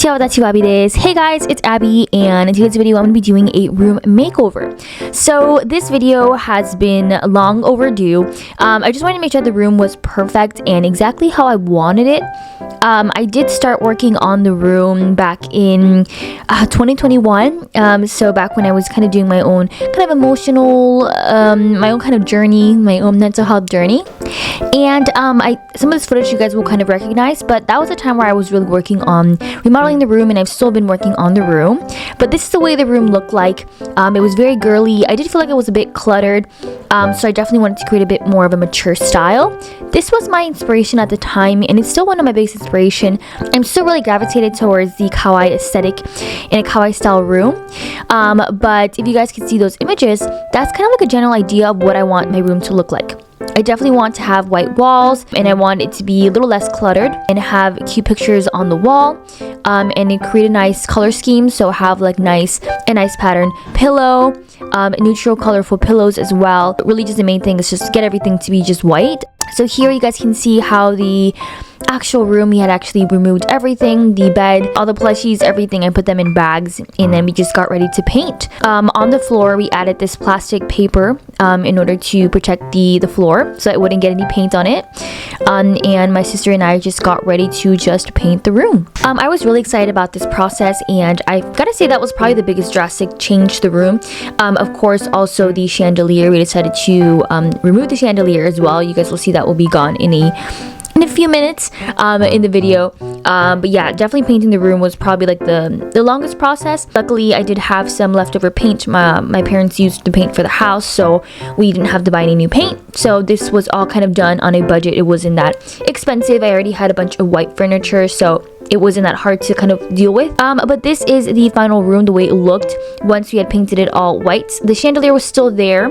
Konnichiwa, watashi wa Abby desu. Hey guys, it's Abby, and in today's video I'm going to be doing a room makeover. So this video has been long overdue. I just wanted to make sure the room was perfect and exactly how I wanted it. I did start working on the room back in 2021. So back when I was kind of doing my own kind of emotional, my own kind of journey, my own mental health journey. And some of this footage you guys will kind of recognize, but that was a time where I was really working on remodeling the room, and I've still been working on the room. But this is the way the room looked like. It was very girly. I did feel like it was a bit cluttered, so I definitely wanted to create a bit more of a mature style. This was my inspiration at the time, and it's still one of my biggest inspiration. I'm still really gravitated towards the Kawaii aesthetic in a Kawaii style room. But if you guys can see those images, that's kind of like a general idea of what I want my room to look like. I definitely want to have white walls, and I want it to be a little less cluttered and have cute pictures on the wall, and it create a nice color scheme. So have like a nice pattern pillow, neutral colorful pillows as well. But really just the main thing is just get everything to be just white. So here you guys can see how the actual room, we had actually removed everything, the bed, all the plushies, everything. I put them in bags, and then we just got ready to paint. On the floor we added this plastic paper in order to protect the floor so it wouldn't get any paint on it. And my sister and I just got ready to just paint the room. I was really excited about this process, and I gotta say that was probably the biggest drastic change to the room. Of course, also the chandelier, we decided to remove the chandelier as well. You guys will see that will be gone in a few minutes in the video. But yeah, definitely painting the room was probably like the longest process. Luckily I did have some leftover paint. My parents used the paint for the house, so we didn't have to buy any new paint. So this was all kind of done on a budget. It wasn't that expensive. I already had a bunch of white furniture, so it wasn't that hard to kind of deal with. But this is the final room, the way it looked once we had painted it all white. The chandelier was still there.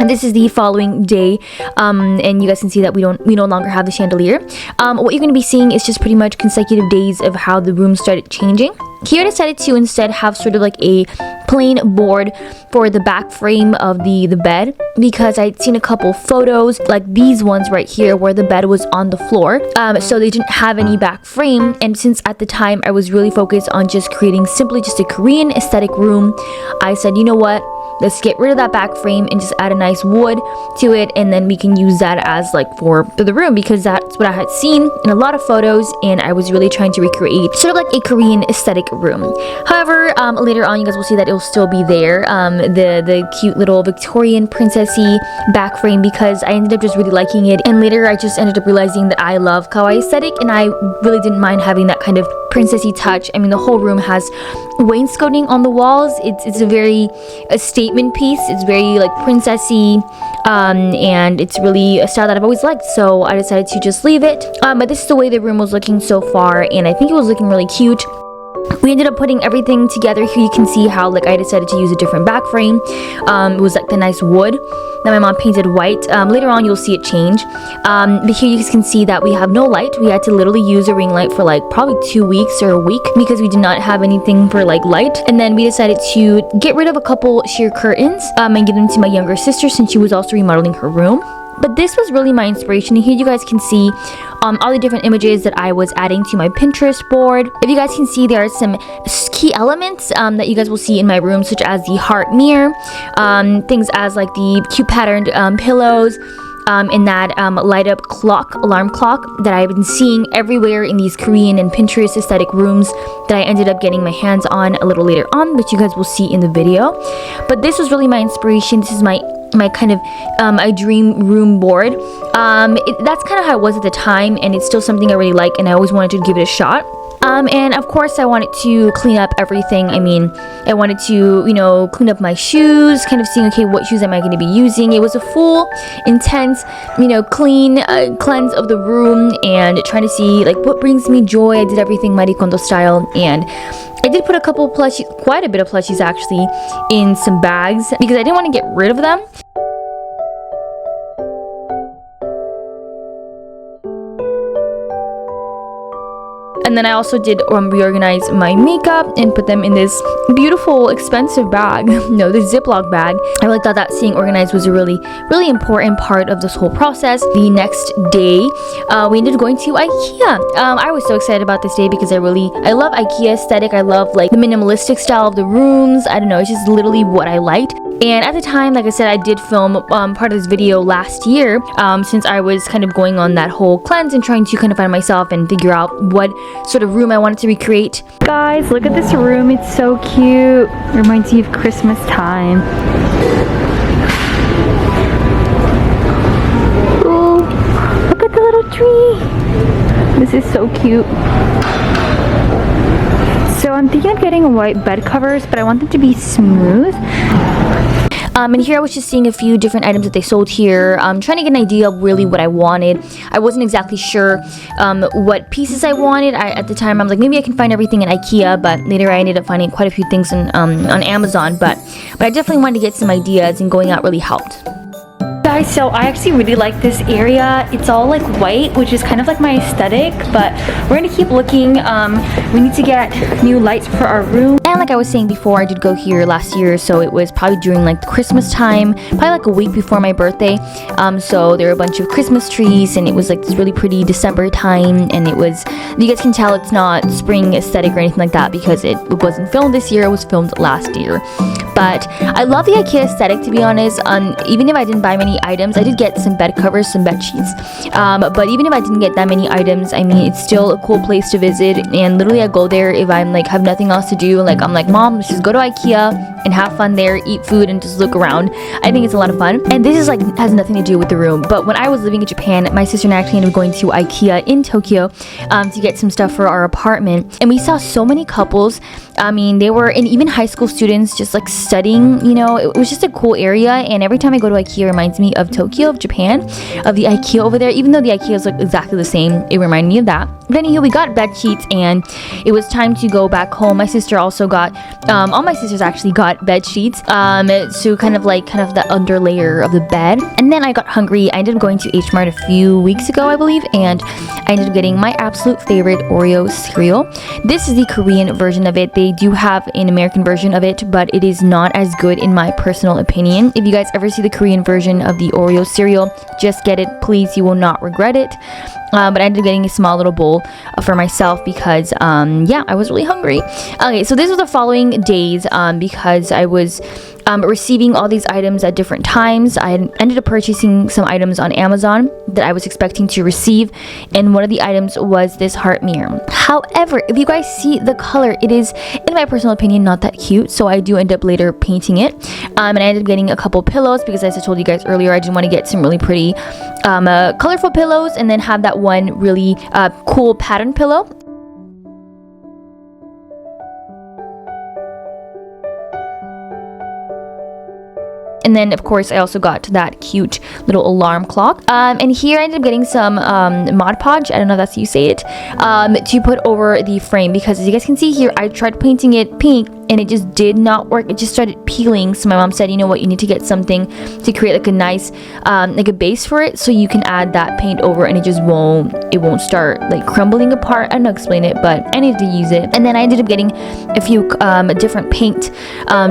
And this is the following day, and you guys can see that we no longer have the chandelier. What you're going to be seeing is just pretty much consecutive days of how the room started changing. Here I decided to instead have sort of like a plain board for the back frame of the bed, because I'd seen a couple photos like these ones right here where the bed was on the floor, so they didn't have any back frame. And since at the time I was really focused on just creating simply just a Korean aesthetic room, I said, you know what, let's get rid of that back frame and just add a nice wood to it, and then we can use that as like for the room, because that's what I had seen in a lot of photos, and I was really trying to recreate sort of like a Korean aesthetic room. However, later on you guys will see that it will still be there, the cute little Victorian princessy back frame, because I ended up just really liking it. And later I just ended up realizing that I love Kawaii aesthetic, and I really didn't mind having that kind of princessy touch. I mean, the whole room has wainscoting on the walls. It's a statement piece. It's very like princessy, and it's really a style that I've always liked, so I decided to just leave it. But this is the way the room was looking so far, and I think it was looking really cute. We ended up putting everything together. Here you can see how like I decided to use a different back frame. It was like the nice wood that my mom painted white. Later on you'll see it change. But here you guys can see that we have no light. We had to literally use a ring light for like probably 2 weeks or a week, because we did not have anything for like light. And then we decided to get rid of a couple sheer curtains and give them to my younger sister, since she was also remodeling her room. But this was really my inspiration. Here you guys can see all the different images that I was adding to my Pinterest board. If you guys can see, there are some key elements that you guys will see in my room, such as the heart mirror, things as like the cute patterned pillows, and that light up alarm clock that I've been seeing everywhere in these Korean and Pinterest aesthetic rooms, that I ended up getting my hands on a little later on, which you guys will see in the video. But this was really my inspiration. This is my kind of a dream room board. That's kind of how it was at the time, and it's still something I really like, and I always wanted to give it a shot. And of course I wanted to clean up everything. I mean, I wanted to, you know, clean up my shoes, kind of seeing, okay, what shoes am I going to be using. It was a full, intense, you know, cleanse of the room, and trying to see like what brings me joy. I did everything Marikondo style, and I did put a couple plushies, quite a bit of plushies actually, in some bags, because I didn't want to get rid of them. And then I also did reorganize my makeup and put them in this beautiful, expensive bag. No, this Ziploc bag. I really thought that staying organized was a really important part of this whole process. The next day, we ended up going to IKEA. I was so excited about this day because I love IKEA aesthetic. I love like the minimalistic style of the rooms. I don't know, it's just literally what I liked. And at the time, like I said, I did film part of this video last year since I was kind of going on that whole cleanse and trying to kind of find myself and figure out what sort of room I wanted to recreate. Guys, look at this room. It's so cute. It reminds me of Christmas time. Oh, look at the little tree. This is so cute. So I'm thinking of getting white bed covers, but I want them to be smooth. And here I was just seeing a few different items that they sold here, trying to get an idea of really what I wanted. I wasn't exactly sure what pieces I wanted. At the time, I was like, maybe I can find everything in IKEA, but later I ended up finding quite a few things on Amazon. But I definitely wanted to get some ideas, and going out really helped. Guys, so I actually really like this area. It's all like white, which is kind of like my aesthetic, but we're gonna keep looking. We need to get new lights for our room. And like I was saying before, I did go here last year, so it was probably during like the Christmas time, probably like a week before my birthday. So there were a bunch of Christmas trees, and it was like this really pretty December time, and it was, you guys can tell it's not spring aesthetic or anything like that because it wasn't filmed this year, it was filmed last year. But I love the IKEA aesthetic, to be honest. Even if I didn't buy many items, I did get some bed covers, some bed sheets. But even if I didn't get that many items, I mean, it's still a cool place to visit. And literally, I go there if I'm like have nothing else to do. Like I'm like, Mom, let's just go to IKEA and have fun there, eat food, and just look around. I think it's a lot of fun. And this is like has nothing to do with the room. But when I was living in Japan, my sister and I actually ended up going to IKEA in Tokyo to get some stuff for our apartment. And we saw so many couples. I mean, they were, and even high school students just like studying, you know. It was just a cool area. And every time I go to IKEA, it reminds me of Tokyo, of Japan, of the IKEA over there. Even though the IKEA is like exactly the same, it reminded me of that. But anyway, we got bed sheets, and it was time to go back home. My sister also got, all my sisters actually got bed sheets, so kind of the under layer of the bed. And then I got hungry. I ended up going to H Mart a few weeks ago, I believe, and I ended up getting my absolute favorite Oreo cereal. This is the Korean version of it. They do have an American version of it, but it is not as good in my personal opinion. If you guys ever see the Korean version of the Oreo cereal, just get it, please. You will not regret it. But I ended up getting a small little bowl for myself because, yeah, I was really hungry. Okay, so this was the following days because I was receiving all these items at different times. I ended up purchasing some items on Amazon that I was expecting to receive, and one of the items was this heart mirror. However, if you guys see the color, it is, in my personal opinion, not that cute, so I do end up later painting it. And I ended up getting a couple pillows because, as I told you guys earlier, I didn't want to get some really pretty colorful pillows and then have that one really cool pattern pillow. And then, of course, I also got that cute little alarm clock. And here I ended up getting some Mod Podge, I don't know if that's how you say it, to put over the frame. Because as you guys can see here, I tried painting it pink and it just did not work. It just started peeling. So my mom said, you know what, you need to get something to create like a nice, like a base for it, so you can add that paint over and it won't start like crumbling apart. I don't know how to explain it, but I needed to use it. And then I ended up getting a few different paint,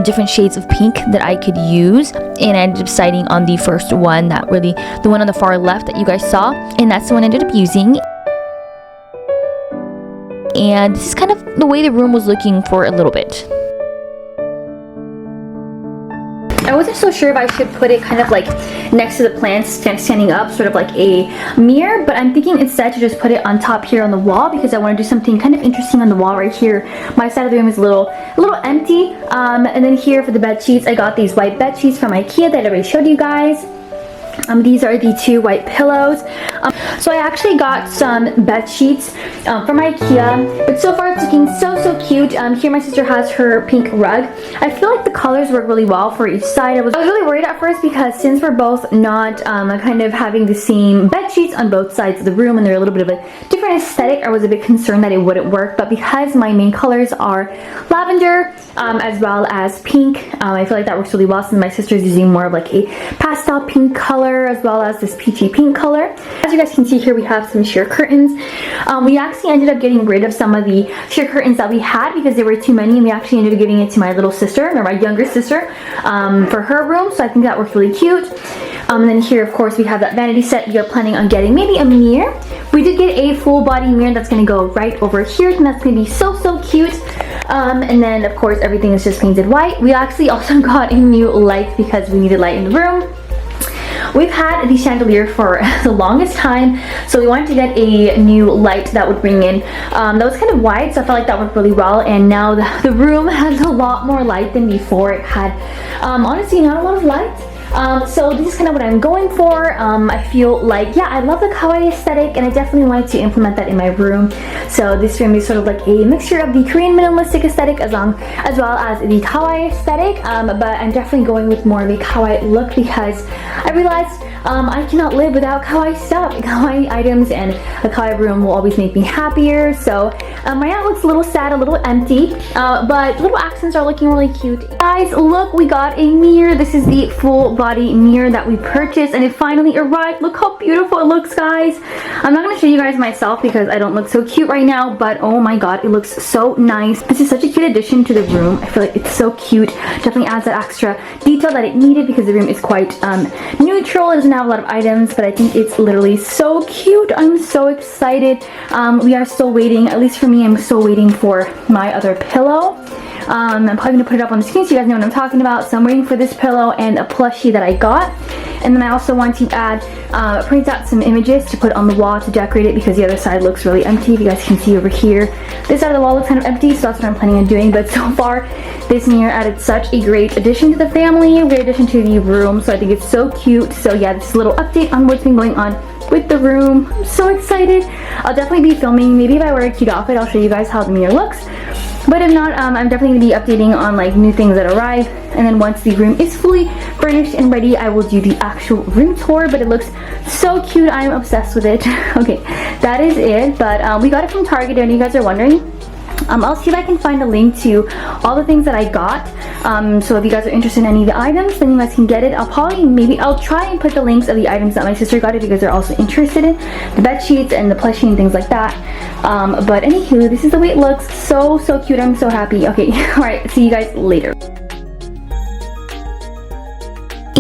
different shades of pink that I could use. And I ended up deciding on the first one, the one on the far left that you guys saw. And that's the one I ended up using. And this is kind of the way the room was looking for a little bit. I wasn't so sure if I should put it kind of like next to the plants, standing up, sort of like a mirror, but I'm thinking instead to just put it on top here on the wall because I want to do something kind of interesting on the wall right here. My side of the room is a little empty. And then here for the bed sheets, I got these white bed sheets from IKEA that I already showed you guys. These are the two white pillows. So I actually got some bed sheets from IKEA, but so far it's looking so cute. Here my sister has her pink rug. I feel like the colors work really well for each side. I was really worried at first because since we're both not kind of having the same bed sheets on both sides of the room and they're a little bit of a different aesthetic, I was a bit concerned that it wouldn't work. But because my main colors are lavender as well as pink, I feel like that works really well since my sister's using more of like a pastel pink color. color as well as this peachy pink color. As you guys can see here, we have some sheer curtains. We actually ended up getting rid of some of the sheer curtains that we had because there were too many, and we actually ended up giving it to my little sister, or my younger sister, for her room. So I think that worked really cute. And then here, of course, we have that vanity set. We are planning on getting maybe a mirror. We did get a full body mirror that's going to go right over here, and that's going to be so cute. And then, of course, everything is just painted white. We actually also got a new light because we needed light in the room. We've had the chandelier for the longest time, so we wanted to get a new light that would bring in, that was kind of wide, so I felt like that worked really well. And now the room has a lot more light than before. It had, honestly, not a lot of light. So this is kind of what I'm going for. I feel like, yeah, I love the Kawaii aesthetic, and I definitely wanted to implement that in my room. So this room is sort of like a mixture of the Korean minimalistic aesthetic as well as the Kawaii aesthetic, but I'm definitely going with more of a Kawaii look because I realized I cannot live without Kawaii stuff. Kawaii items and a Kawaii room will always make me happier. So my aunt looks a little sad, a little empty, but little accents are looking really cute. Guys, look, we got a mirror. This is the full body mirror that we purchased, and it finally arrived. Look how beautiful it looks, guys. I'm not going to show you guys myself because I don't look so cute right now, but oh my god, it looks so nice. This is such a cute addition to the room. I feel like it's so cute. Definitely adds that extra detail that it needed because the room is quite neutral. It doesn't have a lot of items, but I think it's literally so cute. I'm so excited. We are still waiting, at least for me, I'm still waiting for my other pillow. I'm probably going to put it up on the screen so you guys know what I'm talking about. So I'm waiting for this pillow and a plushie that I got. And then I also want to add, print out some images to put on the wall to decorate it because the other side looks really empty. If you guys can see over here, this side of the wall looks kind of empty, so that's what I'm planning on doing. But so far, this mirror added such a great addition to the family, a great addition to the room. So I think it's so cute. So yeah, this is a little update on what's been going on with the room. I'm so excited. I'll definitely be filming. Maybe if I wear a cute outfit, I'll show you guys how the mirror looks. But if not, I'm definitely going to be updating on like new things that arrive. And then once the room is fully furnished and ready, I will do the actual room tour. But it looks so cute. I'm obsessed with it. Okay, that is it. But we got it from Target, and you guys are wondering. I'll see if I can find a link to all the things that I got. So if you guys are interested in any of the items, then you guys can get it. I'll try and put the links of the items that my sister got it because they're also interested in the bed sheets and the plushie and things like that. But anywho, this is the way it looks. So cute. I'm so happy. Okay, all right. See you guys later.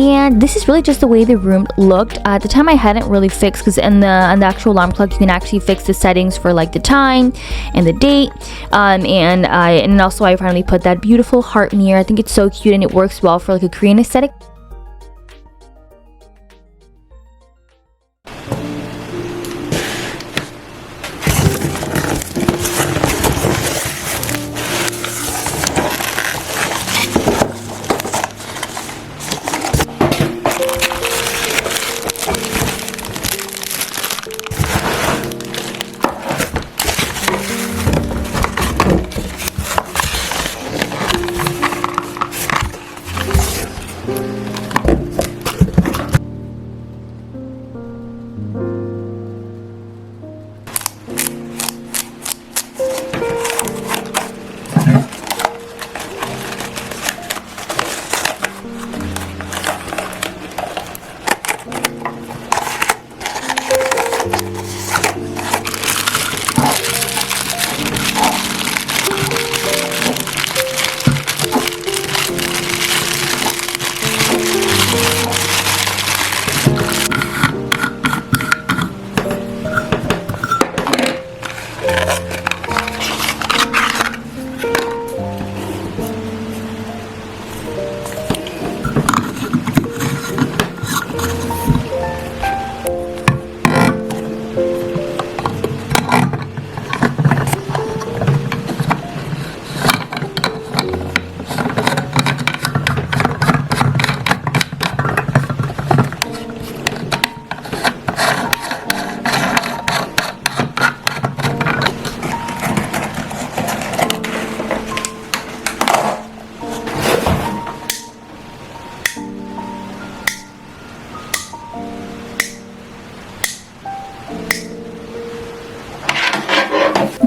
And this is really just the way the room looked. At the time I hadn't really fixed, because on the actual alarm clock you can actually fix the settings for like the time and the date. And also I finally put that beautiful heart mirror. I think it's so cute and it works well for like a Korean aesthetic.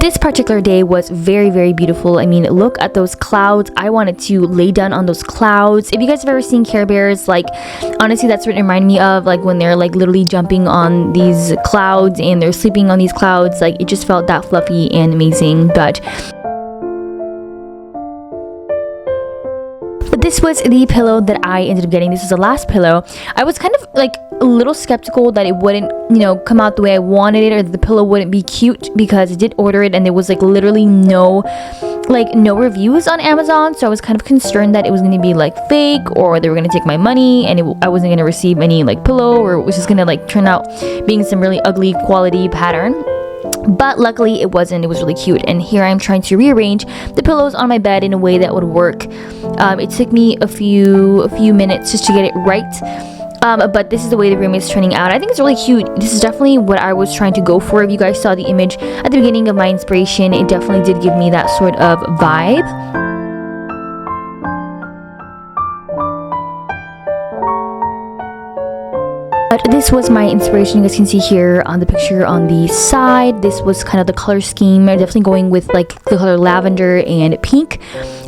This particular day was very, very beautiful. I mean, look at those clouds. I wanted to lay down on those clouds. If you guys have ever seen Care Bears, like, honestly, that's what it reminded me of, like when they're like literally jumping on these clouds and they're sleeping on these clouds. Like, it just felt that fluffy and amazing. But this was the pillow that I ended up getting. This was the last pillow. I was kind of like a little skeptical that it wouldn't, you know, come out the way I wanted it, or that the pillow wouldn't be cute, because I did order it and there was like literally no reviews on Amazon. So I was kind of concerned that it was going to be like fake, or they were going to take my money and I wasn't going to receive any like pillow, or it was just going to like turn out being some really ugly quality pattern. But luckily it wasn't. It was really cute. And here I'm trying to rearrange the pillows on my bed in a way that would work. It took me a few minutes just to get it right. But this is the way the room is turning out. I think it's really cute. This is definitely what I was trying to go for. If you guys saw the image at the beginning of my inspiration, it definitely did give me that sort of vibe. But this was my inspiration. You guys can see here on the picture on the side. This was kind of the color scheme. I'm definitely going with like the color lavender and pink.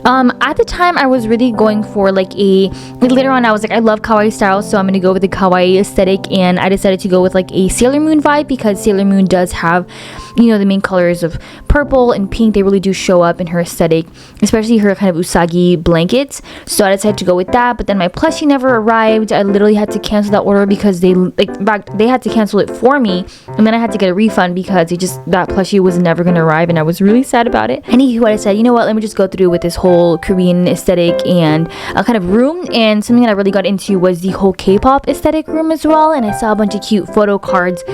At the time, I was really going for like later on I was like, I love Kawaii style, so I'm gonna go with the Kawaii aesthetic, and I decided to go with like a Sailor Moon vibe, because Sailor Moon does have, you know, the main colors of purple and pink. They really do show up in her aesthetic, especially her kind of usagi blankets. So I decided to go with that, but then my plushie never arrived. I literally had to cancel that order because they had to cancel it for me, and then I had to get a refund because that plushie was never gonna arrive, and I was really sad about it. Anywho, I said, you know what, let me just go through with this whole Korean aesthetic and kind of room. And something that I really got into was the whole K-pop aesthetic room as well. And I saw a bunch of cute photo cards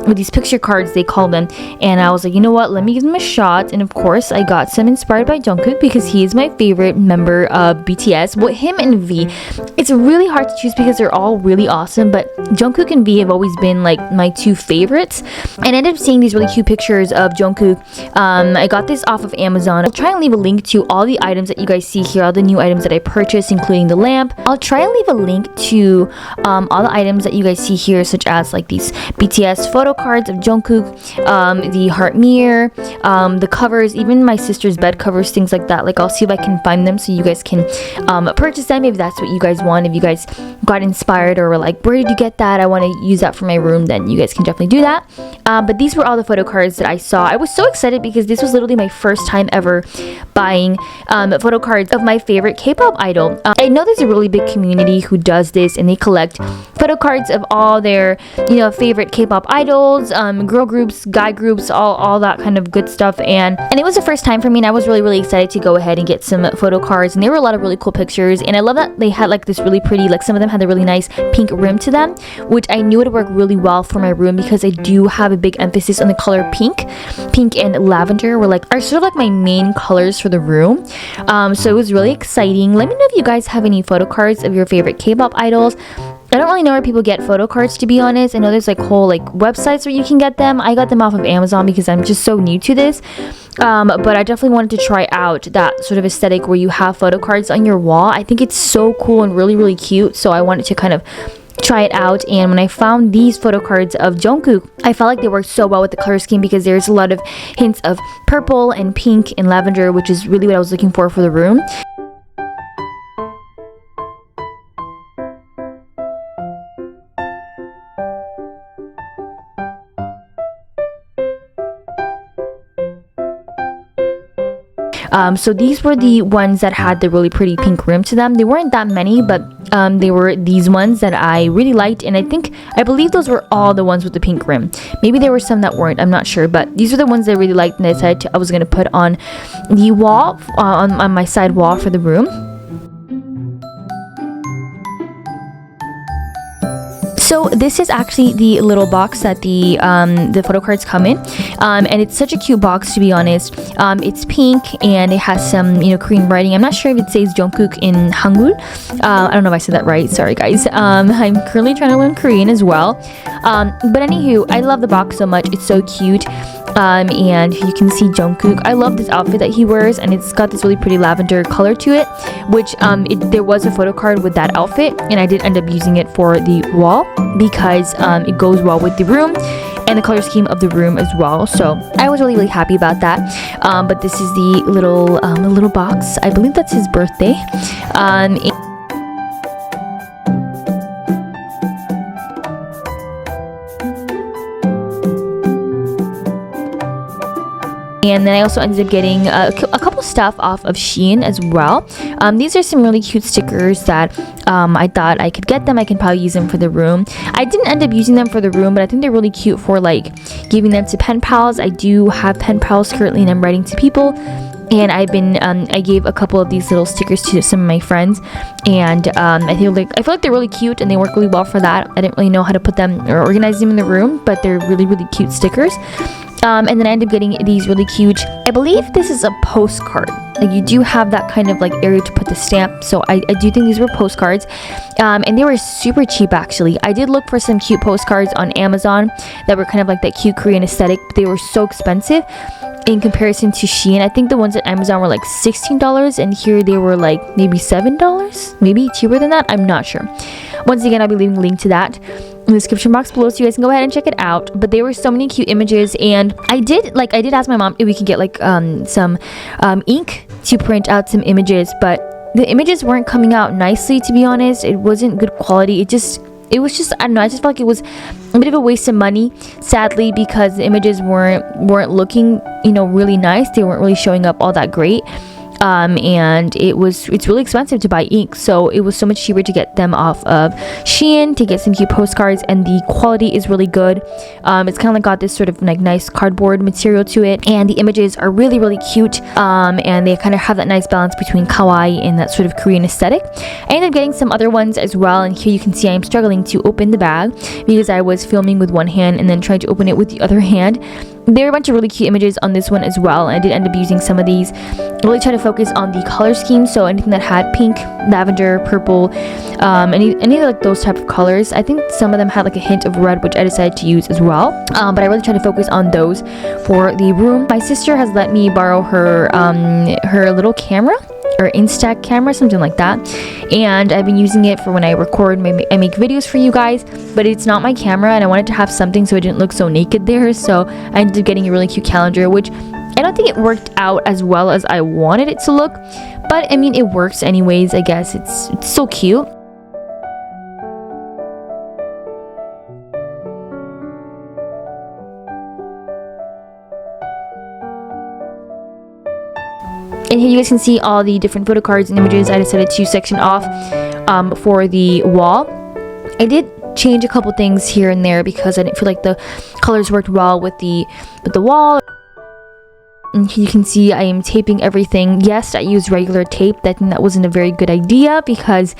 with these picture cards, they call them, and I was like, you know what, let me give them a shot. And of course I got some inspired by Jungkook, because he is my favorite member of BTS. Well, him and V, it's really hard to choose because they're all really awesome, but Jungkook and V have always been like my two favorites. And I ended up seeing these really cute pictures of Jungkook. I got this off of Amazon. I'll try and leave a link to all the items that you guys see here, all the new items that I purchased, including the lamp. I'll try and leave a link to all the items that you guys see here, such as like these BTS photo cards of Jungkook, the heart mirror, the covers, even my sister's bed covers, things like that. Like, I'll see if I can find them so you guys can purchase them if that's what you guys want. If you guys got inspired or were like, where did you get that? I want to use that for my room, then you guys can definitely do that. But these were all the photo cards that I saw. I was so excited because this was literally my first time ever buying photo cards of my favorite K-pop idol. I know there's a really big community who does this, and they collect photo cards of all their, you know, favorite K-pop idols, girl groups, guy groups, all that kind of good stuff. And it was the first time for me, and I was really excited to go ahead and get some photo cards. And there were a lot of really cool pictures, and I love that they had like this really pretty, like some of them had a really nice pink rim to them, which I knew would work really well for my room, because I do have a big emphasis on the color pink and lavender are sort of like my main colors for the room. So it was really exciting. Let me know if you guys have any photo cards of your favorite K-pop idols. I don't really know where people get photo cards, to be honest. I know there's like whole like websites where you can get them. I got them off of Amazon because I'm just so new to this. But I definitely wanted to try out that sort of aesthetic where you have photo cards on your wall. I think it's so cool and really cute. So I wanted to kind of try it out. And when I found these photo cards of Jungkook, I felt like they worked so well with the color scheme, because there's a lot of hints of purple and pink and lavender, which is really what I was looking for the room. So these were the ones that had the really pretty pink rim to them. They weren't that many, but they were these ones that I really liked, and I believe those were all the ones with the pink rim. Maybe there were some that weren't, I'm not sure, but these are the ones I really liked, and I decided I was going to put on the wall, on my side wall for the room. So this is actually the little box that the photo cards come in, and it's such a cute box, to be honest. It's pink and it has some, you know, Korean writing. I'm not sure if it says Jungkook in Hangul. I don't know if I said that right. Sorry guys. I'm currently trying to learn Korean as well. But anywho, I love the box so much. It's so cute. And you can see Jungkook. I love this outfit that he wears, and it's got this really pretty lavender color to it, which there was a photo card with that outfit, and I did end up using it for the wall because it goes well with the room. and the color scheme of the room as well. So I was really happy about that. But this is the little box. I believe that's his birthday. And then I also ended up getting a couple stuff off of Shein as well. These are some really cute stickers that I thought I could get them. I can probably use them for the room. I didn't end up using them for the room, but I think they're really cute for like giving them to pen pals. I do have pen pals currently, and I'm writing to people. And I gave a couple of these little stickers to some of my friends, and I feel like they're really cute and they work really well for that. I didn't really know how to put them or organize them in the room, but they're really cute stickers. And then I ended up getting these really cute, I believe this is a postcard. Like you do have that kind of like area to put the stamp. So I do think these were postcards. And they were super cheap actually. I did look for some cute postcards on Amazon that were kind of like that cute Korean aesthetic, but they were so expensive in comparison to Shein. I think the ones at Amazon were like $16, and here they were like maybe $7, maybe cheaper than that. I'm not sure. Once again, I'll be leaving a link to that in the description box below, so you guys can go ahead and check it out. But there were so many cute images, and I did ask my mom if we could get like some ink to print out some images, but the images weren't coming out nicely, to be honest. It wasn't good quality. It was just, I don't know, I just felt like it was a bit of a waste of money, sadly, because the images weren't looking, really nice. They weren't really showing up all that great. And it's really expensive to buy ink, so it was so much cheaper to get them off of Shein to get some cute postcards, and the quality is really good. It's kind of like got this sort of like nice cardboard material to it, and the images are really cute, and they kind of have that nice balance between kawaii and that sort of Korean aesthetic. I ended up getting some other ones as well, and here you can see I'm struggling to open the bag because I was filming with one hand and then trying to open it with the other hand. There are a bunch of really cute images on this one as well, and I did end up using some of these. Really try to focus on the color scheme, so anything that had pink, lavender, purple, any like those type of colors. I think some of them had like a hint of red, which I decided to use as well. But I really try to focus on those for the room. My sister has let me borrow her little camera, or Instax camera, something like that, and I've been using it for when I record I make videos for you guys, but it's not my camera, and I wanted to have something so it didn't look so naked there, so I ended up getting a really cute calendar, which I don't think it worked out as well as I wanted it to look, but I mean, it works anyways. I guess it's so cute. And here you guys can see all the different photo cards and images I decided to section off for the wall. I did change a couple things here and there because I didn't feel like the colors worked well with the wall. And here you can see I am taping everything. Yes, I used regular tape. I think that wasn't a very good idea because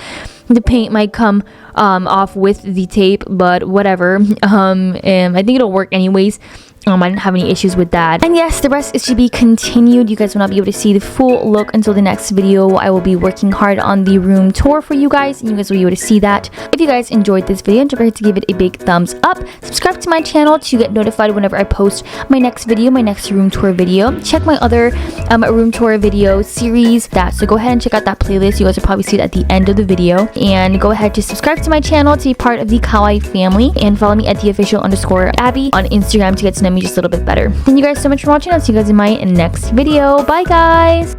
the paint might come off with the tape, but whatever. I think it'll work anyways. I didn't have any issues with that. And yes, the rest is to be continued. You guys will not be able to see the full look until the next video. I will be working hard on the room tour for you guys, and you guys will be able to see that. If you guys enjoyed this video, don't forget to give it a big thumbs up. Subscribe to my channel to get notified whenever I post my next video, my next room tour video. Check my other room tour video series, so go ahead and check out that playlist. You guys will probably see it at the end of the video. And go ahead to subscribe to my channel to be part of the Kawaii family, and follow me at @theofficial_Abby on Instagram to get to know me just a little bit better. Thank you guys so much for watching. I'll see you guys in my next video. Bye guys.